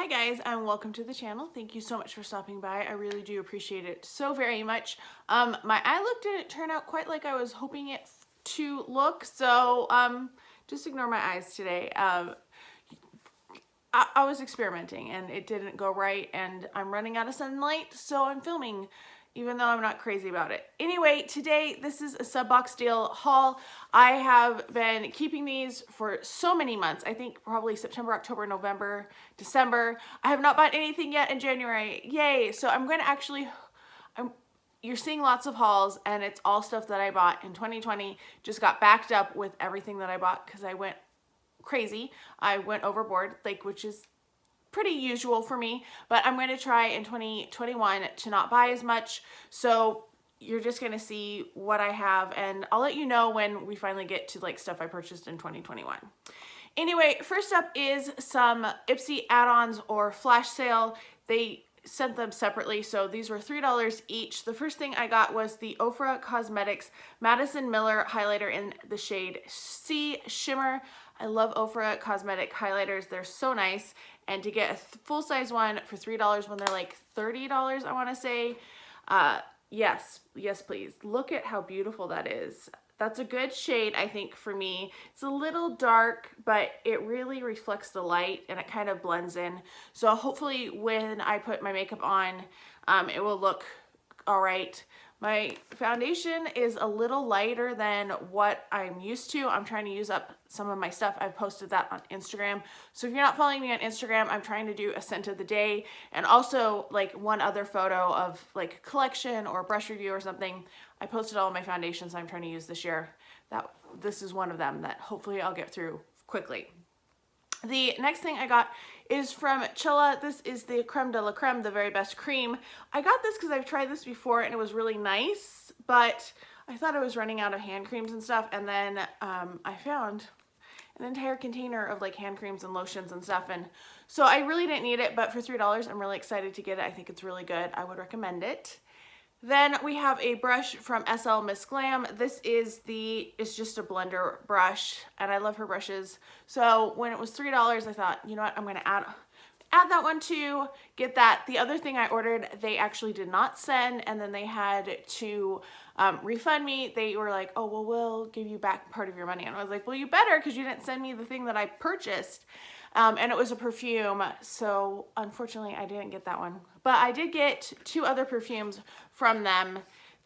guys, and welcome to the channel. Thank you so much for stopping by. I really do appreciate it so very much. My eye look didn't turn out quite like I was hoping it to look, so just ignore my eyes today. I was experimenting and it didn't go right, and I'm running out of sunlight, so I'm filming even though I'm not crazy about it. Anyway, today this is a sub box deal haul. I have been keeping these for so many months. I think probably September, October, November, December. I have not bought anything yet in January. Yay! So I'm going to actually, you're seeing lots of hauls, and it's all stuff that I bought in 2020. Just got backed up with everything that I bought because I went crazy. I went overboard, like, which is pretty usual for me, but I'm going to try in 2021 to not buy as much. So you're just going to see what I have, and I'll let you know when we finally get to like stuff I purchased in 2021. Anyway, first up is some Ipsy add-ons or flash sale. They sent them separately, so these were $3 each. The first thing I got was the Ofra Cosmetics Madison Miller highlighter in the shade C Shimmer. I love Ofra cosmetic highlighters. They're so nice. And to get a full-size one for $3 when they're like $30, I want to say, yes, please. Look at how beautiful that is. That's a good shade, I think, for me. It's a little dark, but it really reflects the light and it kind of blends in. So hopefully when I put my makeup on, it will look all right. My foundation is a little lighter than what I'm used to. I'm trying to use up some of my stuff. I've posted that on Instagram. So if you're not following me on Instagram, I'm trying to do a scent of the day and also like one other photo of like a collection or a brush review or something. I posted all of my foundations I'm trying to use this year. This is one of them that hopefully I'll get through quickly. The next thing I got is from Cela. This is the Creme de la Creme, the very best cream. I got this because I've tried this before and it was really nice, but I thought I was running out of hand creams and stuff, and then I found an entire container of like hand creams and lotions and stuff, and so I really didn't need it, but for $3 I'm really excited to get it. I think it's really good. I would recommend it. Then we have a brush from SL Miss Glam. This is it's just a blender brush, and I love her brushes. So when it was $3, I thought, you know what, I'm gonna add that one too, get that. The other thing I ordered, they actually did not send, and then they had to refund me. They were like, oh, well, we'll give you back part of your money. And I was like, well, you better, because you didn't send me the thing that I purchased. And it was a perfume, so unfortunately I didn't get that one. But I did get two other perfumes from them.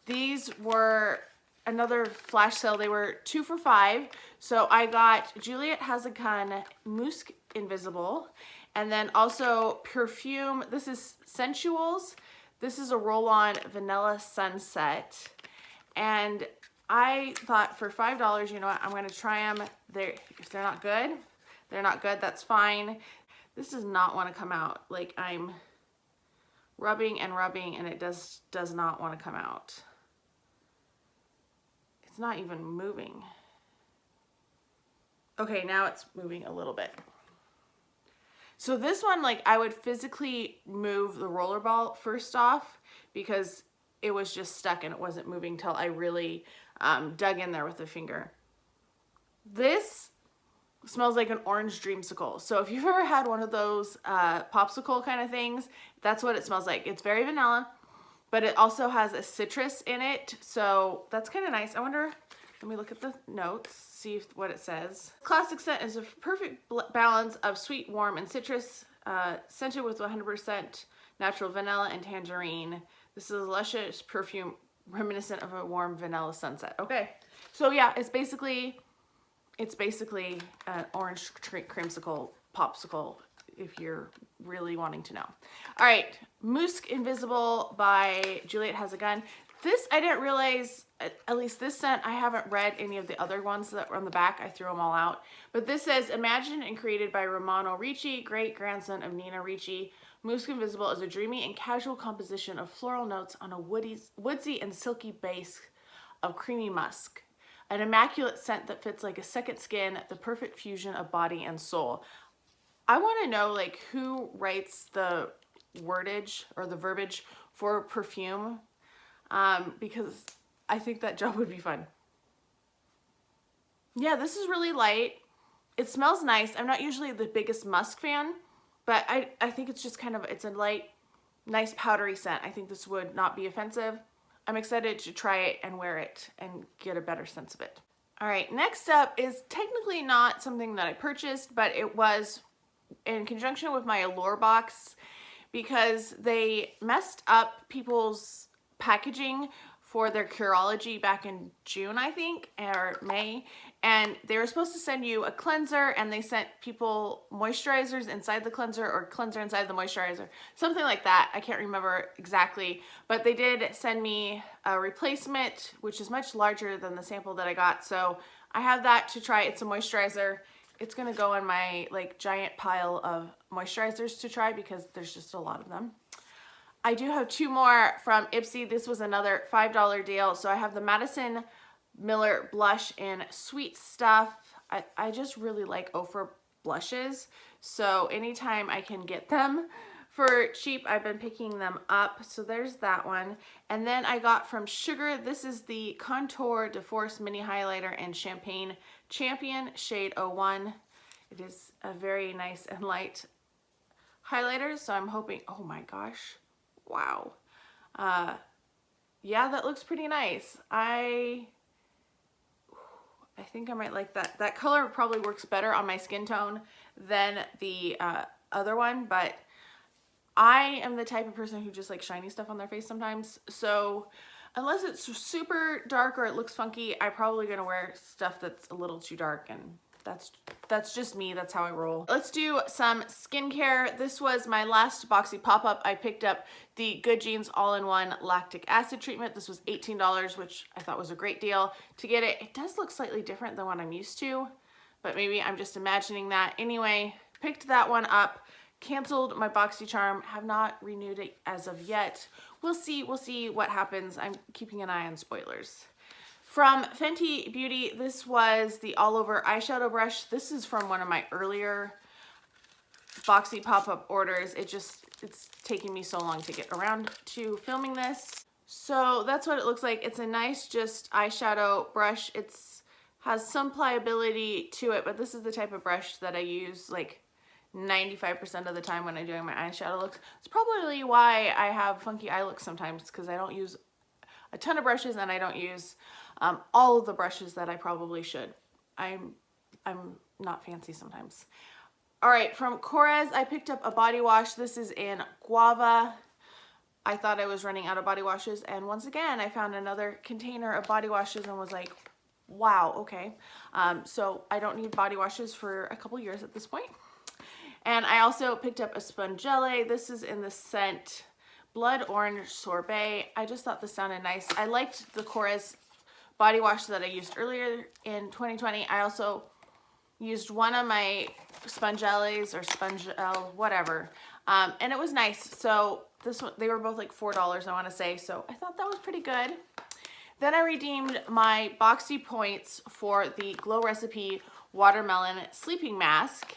These were another flash sale. They were 2 for $5. So I got Juliette Has a Gun Musc Invisible, and then also Perfume. This is Scentuals. This is a roll-on Vanilla Sunset. And I thought for $5, you know what, I'm going to try them. If they're not good, they're not good, that's fine. This does not want to come out. Like, I'm rubbing and rubbing and it does not want to come out. It's not even moving. Okay, now it's moving a little bit. So this one, like, I would physically move the roller ball first off because it was just stuck and it wasn't moving till I really dug in there with the finger. This smells like an orange dreamsicle. So if you've ever had one of those popsicle kind of things, that's what it smells like. It's very vanilla, but it also has a citrus in it. So that's kind of nice. I wonder, let me look at the notes, see what it says. Classic scent is a perfect balance of sweet, warm, and citrus, scented with 100% natural vanilla and tangerine. This is a luscious perfume reminiscent of a warm vanilla sunset. Okay, so yeah, it's basically an orange creamsicle popsicle if you're really wanting to know. All right, Musc Invisible by Juliette Has a Gun. This, I didn't realize, at least this scent, I haven't read any of the other ones that were on the back. I threw them all out. But this says, imagined and created by Romano Ricci, great-grandson of Nina Ricci. Musc Invisible is a dreamy and casual composition of floral notes on a woodsy and silky base of creamy musk. An immaculate scent that fits like a second skin, the perfect fusion of body and soul. I want to know, like, who writes the wordage or the verbiage for perfume, because I think that job would be fun. Yeah, this is really light. It smells nice. I'm not usually the biggest musk fan, but I think it's just kind of, it's a light, nice powdery scent. I think this would not be offensive. I'm excited to try it and wear it and get a better sense of it. All right, next up is technically not something that I purchased, but it was in conjunction with my Allure box because they messed up people's packaging for their Curology back in June, I think, or May, and they were supposed to send you a cleanser, and they sent people moisturizers inside the cleanser or cleanser inside the moisturizer, something like that. I can't remember exactly, but they did send me a replacement, which is much larger than the sample that I got, so I have that to try. It's a moisturizer. It's gonna go in my like giant pile of moisturizers to try because there's just a lot of them. I do have two more from Ipsy. This was another $5 deal. So I have the Madison Miller blush in Sweet Stuff. I just really like Ofra blushes. So anytime I can get them for cheap, I've been picking them up. So there's that one. And then I got from Sugar, this is the Contour de Force Mini Highlighter in Champagne Champion, shade 01. It is a very nice and light highlighter. So I'm hoping, oh my gosh. Wow. Yeah, that looks pretty nice. I think I might like that. That color probably works better on my skin tone than the other one, but I am the type of person who just likes shiny stuff on their face sometimes. So unless it's super dark or it looks funky, I'm probably gonna wear stuff that's a little too dark, and that's just me. That's how I roll. Let's do some skincare. This was my last Boxy pop-up. I picked up the Good Genes All-in-One Lactic Acid Treatment. This was $18, which I thought was a great deal to get it. It does look slightly different than what I'm used to, but maybe I'm just imagining that. Anyway, picked that one up, canceled my Boxycharm, have not renewed it as of yet. We'll see what happens. I'm keeping an eye on spoilers. From Fenty Beauty, this was the All Over Eyeshadow Brush. This is from one of my earlier Boxy pop-up orders. It's taking me so long to get around to filming this. So that's what it looks like. It's a nice just eyeshadow brush. It's has some pliability to it, but this is the type of brush that I use like 95% of the time when I'm doing my eyeshadow looks. It's probably why I have funky eye looks sometimes, because I don't use a ton of brushes and I don't use all of the brushes that I probably should. I'm not fancy sometimes. All right, from Korres, I picked up a body wash. This is in Guava. I thought I was running out of body washes, and once again, I found another container of body washes and was like, wow, okay. So I don't need body washes for a couple years at this point. And I also picked up a Spongelle. This is in the scent Blood Orange Sorbet. I just thought this sounded nice. I liked the Korres body wash that I used earlier in 2020. I also used one of my Spongelles or Spongelle, whatever, and it was nice. So this one, they were both like $4, I want to say. So I thought that was pretty good. Then I redeemed my Boxy points for the Glow Recipe Watermelon Sleeping Mask.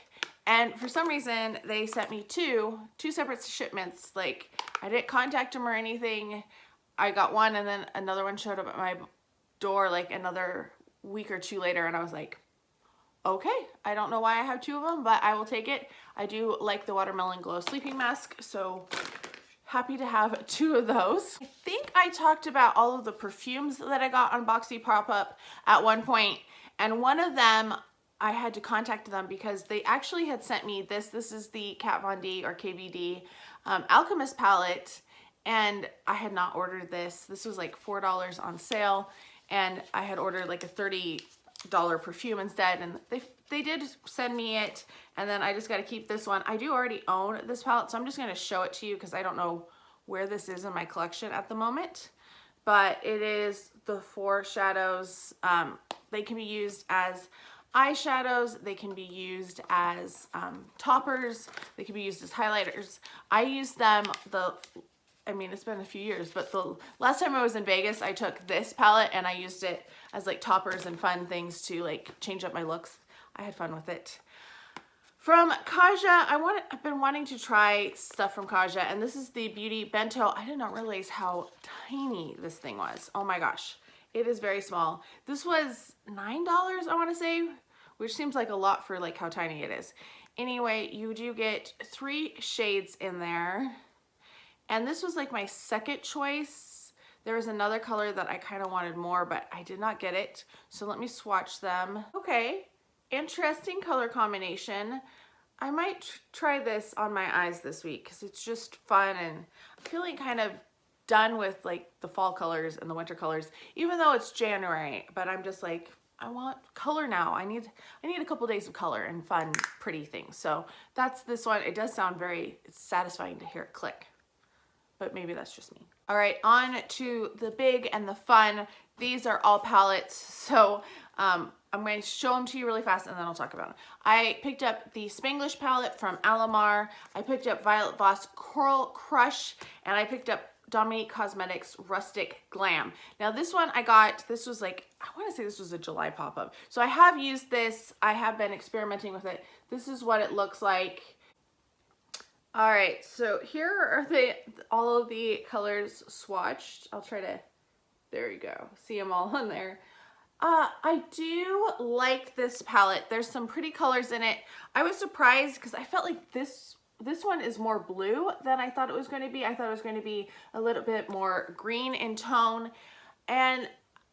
And for some reason, they sent me two separate shipments. Like, I didn't contact them or anything. I got one, and then another one showed up at my door like another week or two later, and I was like, okay, I don't know why I have two of them, but I will take it. I do like the Watermelon Glow Sleeping Mask, so happy to have two of those. I think I talked about all of the perfumes that I got on Boxy Pop-Up at one point, and one of them, I had to contact them because they actually had sent me this. This is the Kat Von D or KVD Alchemist palette, and I had not ordered this. This was like $4 on sale, and I had ordered like a $30 perfume instead, and they did send me it, and then I just got to keep this one. I do already own this palette, so I'm just going to show it to you because I don't know where this is in my collection at the moment, but it is the 4 shadows. They can be used as eyeshadows, they can be used as toppers, they can be used as highlighters. I use them, I mean, it's been a few years, but the last time I was in Vegas, I took this palette and I used it as like toppers and fun things to like change up my looks. I had fun with it. From Kaja, I've been wanting to try stuff from Kaja, and this is the Beauty Bento. I did not realize how tiny this thing was. Oh my gosh, it is very small. This was $9, I want to say, which seems like a lot for like how tiny it is. Anyway, you do get 3 shades in there. And this was like my second choice. There was another color that I kind of wanted more, but I did not get it. So let me swatch them. Okay, interesting color combination. I might try this on my eyes this week because it's just fun, and I'm feeling kind of done with like the fall colors and the winter colors, even though it's January, but I'm just like, I want color now. I need a couple days of color and fun, pretty things. So that's this one. It does sound very satisfying to hear it click, but maybe that's just me. All right, on to the big and the fun. These are all palettes, so I'm going to show them to you really fast and then I'll talk about them. I picked up the Spanglish palette from Alamar. I picked up Violet Voss Coral Crush, and I picked up Dominique Cosmetics Rustic Glam. Now this one I got, this was like, I want to say this was a July pop-up. So I have used this. I have been experimenting with it. This is what it looks like. All right, so here are all of the colors swatched. I'll try to, there you go, see them all on there. I do like this palette. There's some pretty colors in it. I was surprised because I felt like this one is more blue than I thought it was going to be. I thought it was going to be a little bit more green in tone. And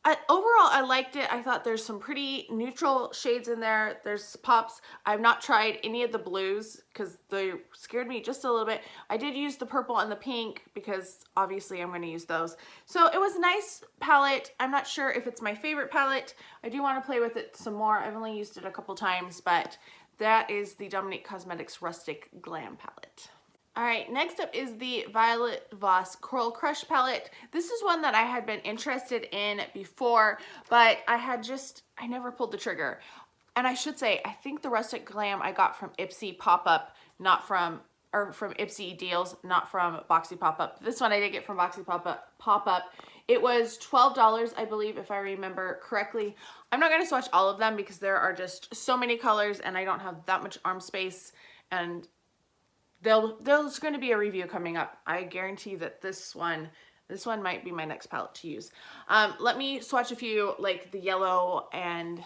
overall, I liked it. I thought there's some pretty neutral shades in there. There's pops. I've not tried any of the blues because they scared me just a little bit. I did use the purple and the pink because obviously I'm going to use those. So it was a nice palette. I'm not sure if it's my favorite palette. I do want to play with it some more. I've only used it a couple times, but that is the Dominique Cosmetics Rustic Glam palette. All right, next up is the Violet Voss Coral Crush palette. This is one that I had been interested in before, but I never pulled the trigger. And I should say, I think the Rustic Glam I got from Ipsy pop-up, not from, or from Ipsy deals, not from Boxy pop-up. This one I did get from Boxy pop-up. It was $12, I believe, if I remember correctly. I'm not gonna swatch all of them because there are just so many colors and I don't have that much arm space, and there's going to be a review coming up. I guarantee that this one might be my next palette to use. Let me swatch a few, like the yellow and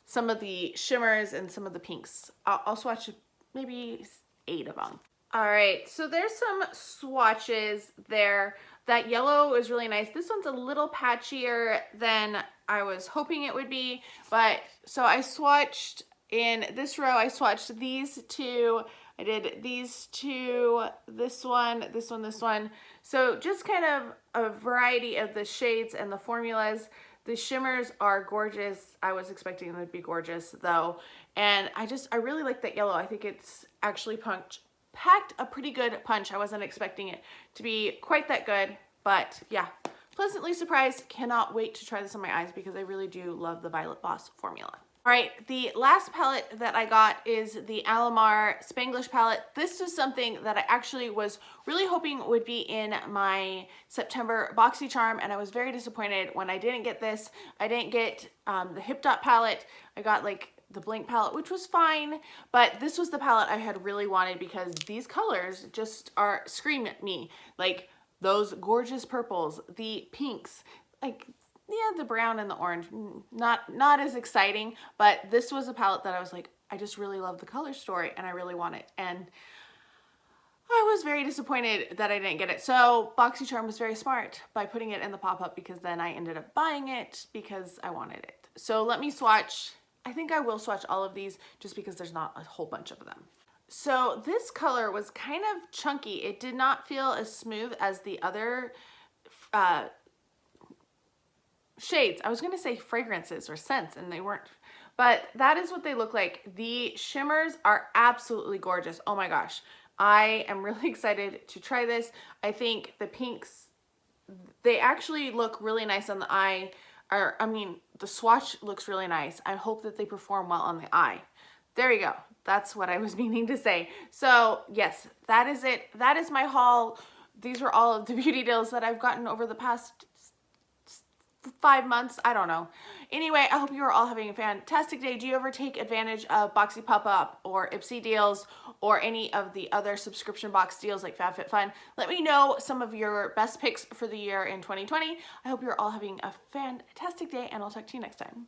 some of the shimmers and some of the pinks. I'll swatch maybe 8 of them. All right, so there's some swatches there. That yellow is really nice. This one's a little patchier than I was hoping it would be, but so I swatched in this row, I swatched these 2. I did these 2, this one, this one, this one. So just kind of a variety of the shades and the formulas. The shimmers are gorgeous. I was expecting them to be gorgeous though. And I really like that yellow. I think it's actually packed a pretty good punch. I wasn't expecting it to be quite that good, but yeah, pleasantly surprised. Cannot wait to try this on my eyes because I really do love the Violet Voss formula. All right, the last palette that I got is the Alamar Spanglish palette. This was something that I actually was really hoping would be in my September Boxycharm, and I was very disappointed when I didn't get this. I didn't get the Hip Dot palette. I got like the Blink palette, which was fine, but this was the palette I had really wanted because these colors just are screaming at me. Like those gorgeous purples, the pinks, like yeah, the brown and the orange, not as exciting, but this was a palette that I was like, I just really love the color story and I really want it. And I was very disappointed that I didn't get it. So Boxycharm was very smart by putting it in the pop-up because then I ended up buying it because I wanted it. So let me swatch. I think I will swatch all of these just because there's not a whole bunch of them. So this color was kind of chunky. It did not feel as smooth as the other shades. I was going to say fragrances or scents and they weren't, but that is what they look like. The shimmers are absolutely gorgeous. Oh my gosh. I am really excited to try this. I think the pinks, they actually look really nice on the eye, or I mean, the swatch looks really nice. I hope that they perform well on the eye. There you go. That's what I was meaning to say. So yes, that is it. That is my haul. These were all of the beauty deals that I've gotten over the past 5 months. I don't know. Anyway, I hope you are all having a fantastic day. Do you ever take advantage of Boxy Pop-Up or Ipsy deals or any of the other subscription box deals like FabFitFun? Let me know some of your best picks for the year in 2020. I hope you're all having a fantastic day and I'll talk to you next time.